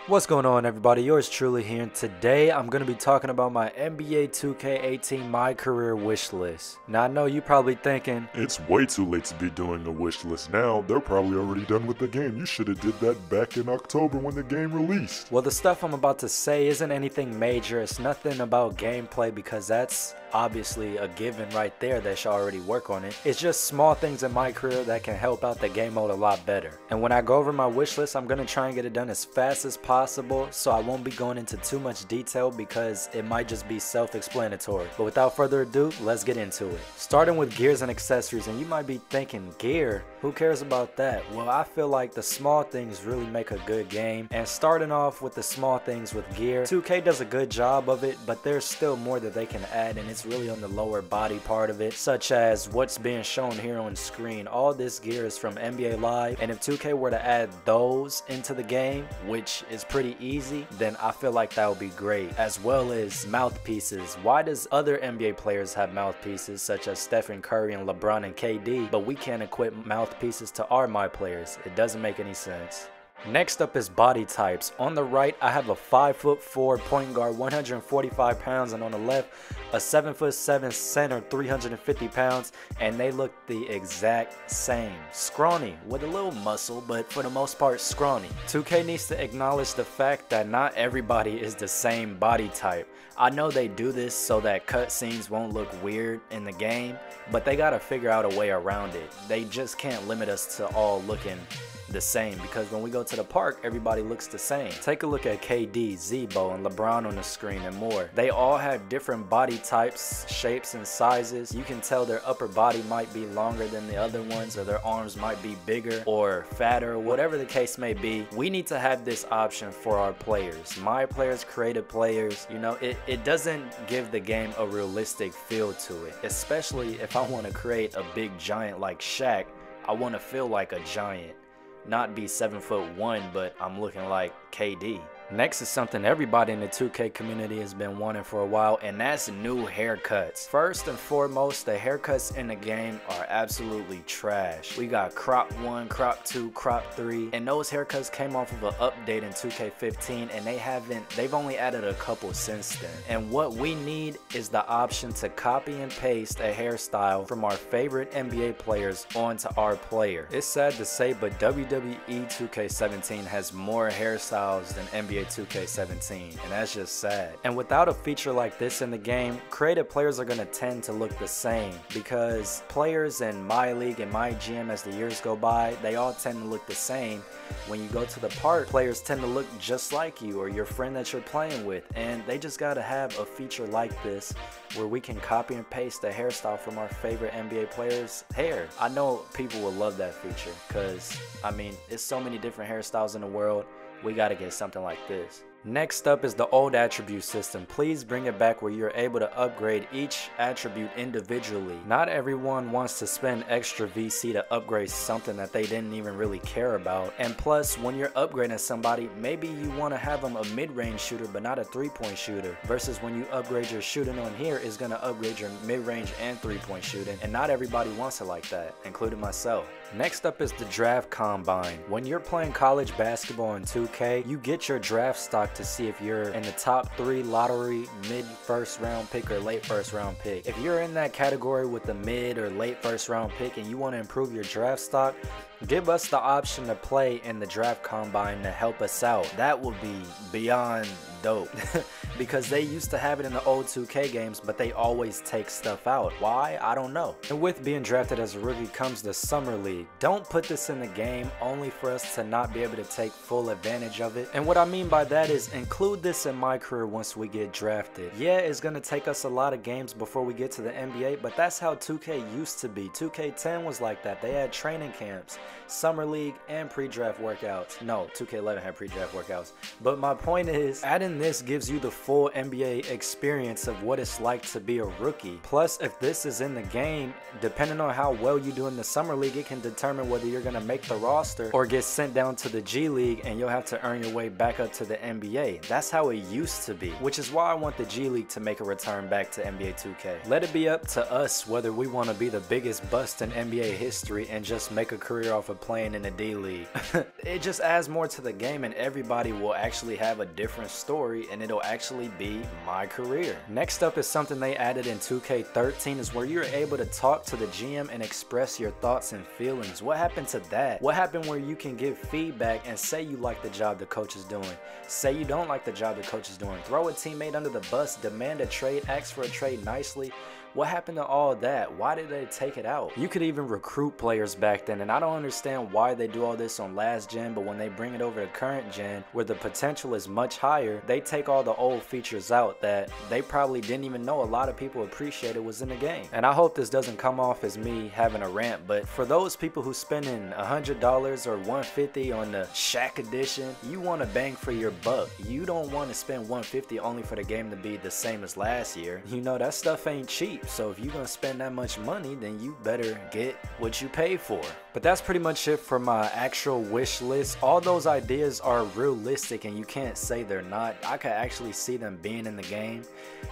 What's going on, everybody? Yours truly here, and today I'm going to be talking about my NBA 2K18 MyCareer Wishlist. Now I know you probably thinking, It's way too late to be doing a wish list now. They're probably already done with the game. You should have did that back in October when the game released. well, the stuff I'm about to say isn't anything major. It's nothing about gameplay because that's obviously a given right there. They should already work on it. It's just small things in my career that can help out the game mode a lot better. And when I go over my wish list, I'm going to try and get it done as fast as possible, so I won't be going into too much detail because it might just be self-explanatory. But without further ado, let's get into it. Starting with gears and accessories, and you might be thinking, gear? Who cares about that? Well, I feel like the small things really make a good game, and starting off with the small things with gear, 2K does a good job of it, but there's still more that they can add, and it's really on the lower body part of it, such as what's being shown here on screen. All this gear is from NBA Live, and if 2K were to add those into the game, which is pretty easy, then I feel like that would be great, as well as mouthpieces. Why does other NBA players have mouthpieces such as Stephen Curry and LeBron and KD, but we can't equip mouthpieces to our my players? It doesn't make any sense. Next up is body types. On the right, I have a 5'4" point guard, 145 pounds, and on the left, a 7'7" center, 350 pounds, and they look the exact same. Scrawny, with a little muscle, but for the most part, scrawny. 2K needs to acknowledge the fact that not everybody is the same body type. I know they do this so that cutscenes won't look weird in the game, but they gotta figure out a way around it. They just can't limit us to all looking the same, because when we go to the park, everybody looks the same. Take a look at KD, Zebo, and LeBron on the screen and more. They all have different body types, shapes, and sizes. You can tell their upper body might be longer than the other ones, or their arms might be bigger or fatter, whatever the case may be. We need to have this option for our players. My players, creative players, you know, it doesn't give the game a realistic feel to it, especially if I want to create a big giant like Shaq. I want to feel like a giant. Not be 7'1", but I'm looking like KD. Next is something everybody in the 2K community has been wanting for a while, and that's new haircuts. First and foremost, the haircuts in the game are absolutely trash. We got crop 1, crop 2, crop 3, and those haircuts came off of an update in 2K15, and they've only added a couple since then. And what we need is the option to copy and paste a hairstyle from our favorite NBA players onto our player. It's sad to say, but WWE 2K17 has more hairstyles than NBA 2K17, and that's just sad. And without a feature like this in the game, creative players are going to tend to look the same, because players in my league and my GM, as the years go by, they all tend to look the same. When you go to the park, players tend to look just like you or your friend that you're playing with, and they just got to have a feature like this where we can copy and paste the hairstyle from our favorite NBA players' hair. I know people will love that feature, because I mean, it's so many different hairstyles in the world. We gotta get something like this. Next up is the OldAttribute System. Please bring it back where you're able to upgrade each attribute individually. Not everyone wants to spend extra VC to upgrade something that they didn't even really care about. And plus, when you're upgrading somebody, maybe you want to have them a mid-range shooter but not a three-point shooter, versus when you upgrade your shooting on here, is going to upgrade your mid-range and three-point shooting, and not everybody wants it like that, including myself. Next up is the draft combine. When you're playing college basketball in 2K, you get your draft stock to see if you're in the top 3 lottery, mid first round pick, or late first round pick. If you're in that category with the mid or late first round pick and you want to improve your draft stock, give us the option to play in the draft combine to help us out. That would be beyond dope. Because they used to have it in the old 2K games, but they always take stuff out. Why? I don't know. And with being drafted as a rookie comes the Summer League. Don't put this in the game only for us to not be able to take full advantage of it. And what I mean by that is include this in my career once we get drafted. Yeah, it's going to take us a lot of games before we get to the NBA, but that's how 2K used to be. 2K10 was like that. They had training camps, Summer League, and pre-draft workouts. No, 2K11 had pre-draft workouts. But my point is, adding this gives you the full NBA experience of what it's like to be a rookie. Plus, if this is in the game, depending on how well you do in the Summer League, it can determine whether you're going to make the roster or get sent down to the G League and you'll have to earn your way back up to the NBA. That's how it used to be, which is why I want the G League to make a return back to NBA 2K. Let it be up to us whether we want to be the biggest bust in NBA history and just make a career off of playing in the D-League. It just adds more to the game, and everybody will actually have a different story, and it'll actually be my career. Next up is something they added in 2K13, is where you're able to talk to the GM and express your thoughts and feelings. What happened to that? What happened where you can give feedback and say you like the job the coach is doing, say you don't like the job the coach is doing, throw a teammate under the bus, demand a trade, ask for a trade nicely? What happened to all that? Why did they take it out? You could even recruit players back then, and I don't understand why they do all this on last gen, but when they bring it over to current gen, where the potential is much higher, they take all the old features out that they probably didn't even know a lot of people appreciated was in the game. And I hope this doesn't come off as me having a rant, but for those people who spending $100 or $150 on the Shaq edition, you want to bang for your buck. You don't want to spend $150 only for the game to be the same as last year. You know, that stuff ain't cheap. So if you're gonna spend that much money, then you better get what you pay for. But that's pretty much it for my actual wish list. All those ideas are realistic, and you can't say they're not. I could actually see them being in the game,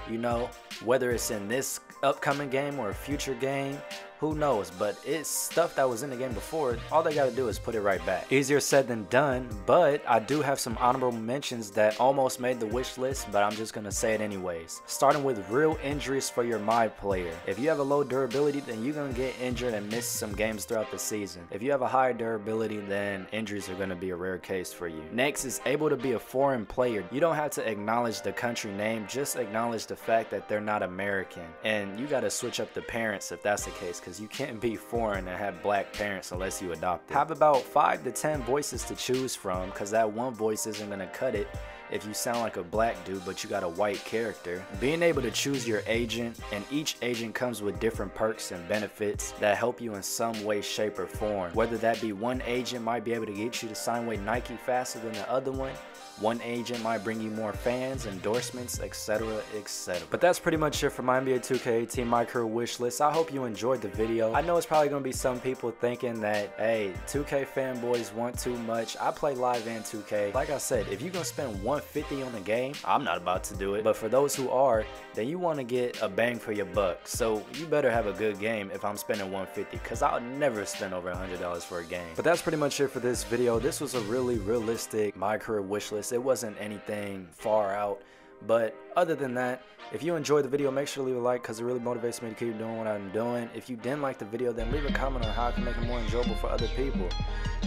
you know, whether it's in this upcoming game or a future game, who knows, but it's stuff that was in the game before. All they gotta do is put it right back. Easier said than done, but I do have some honorable mentions that almost made the wish list, but I'm just gonna say it anyways. Starting with real injuries for your my player. If you have a low durability, then you're gonna get injured and miss some games throughout the season. If you have a higher durability, then injuries are gonna be a rare case for you. Next is able to be a foreign player. You don't have to acknowledge the country name, just acknowledge the fact that they're not American. And you gotta switch up the parents if that's the case, because you can't be foreign and have black parents unless you adopt it. Have about 5 to 10 voices to choose from, because that one voice isn't gonna cut it if you sound like a black dude but you got a white character. Being able to choose your agent, and each agent comes with different perks and benefits that help you in some way, shape, or form. Whether that be one agent might be able to get you to sign with Nike faster than the other one agent might bring you more fans, endorsements, etc, etc. But that's pretty much it for my NBA 2K18 MyCareer Wishlist. I hope you enjoyed the video. I know it's probably going to be some people thinking that, hey, 2K fanboys want too much. I play live and 2K. Like I said, if you're going to spend $150 on the game, I'm not about to do it. But for those who are, then you want to get a bang for your buck. So you better have a good game if I'm spending $150, because I'll never spend over $100 for a game. But that's pretty much it for this video. This was a really realistic MyCareer Wishlist. It wasn't anything far out, but other than that, if you enjoyed the video, make sure to leave a like, because it really motivates me to keep doing what I'm doing. If you didn't like the video, then leave a comment on how I can make it more enjoyable for other people.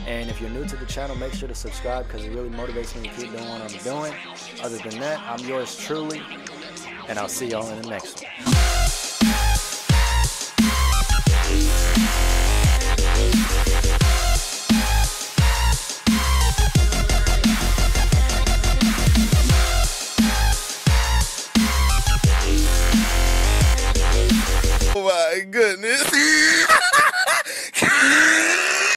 And if you're new to the channel, make sure to subscribe, because it really motivates me to keep doing what I'm doing. Other than that, I'm yours truly, and I'll see y'all in the next one. Oh my goodness.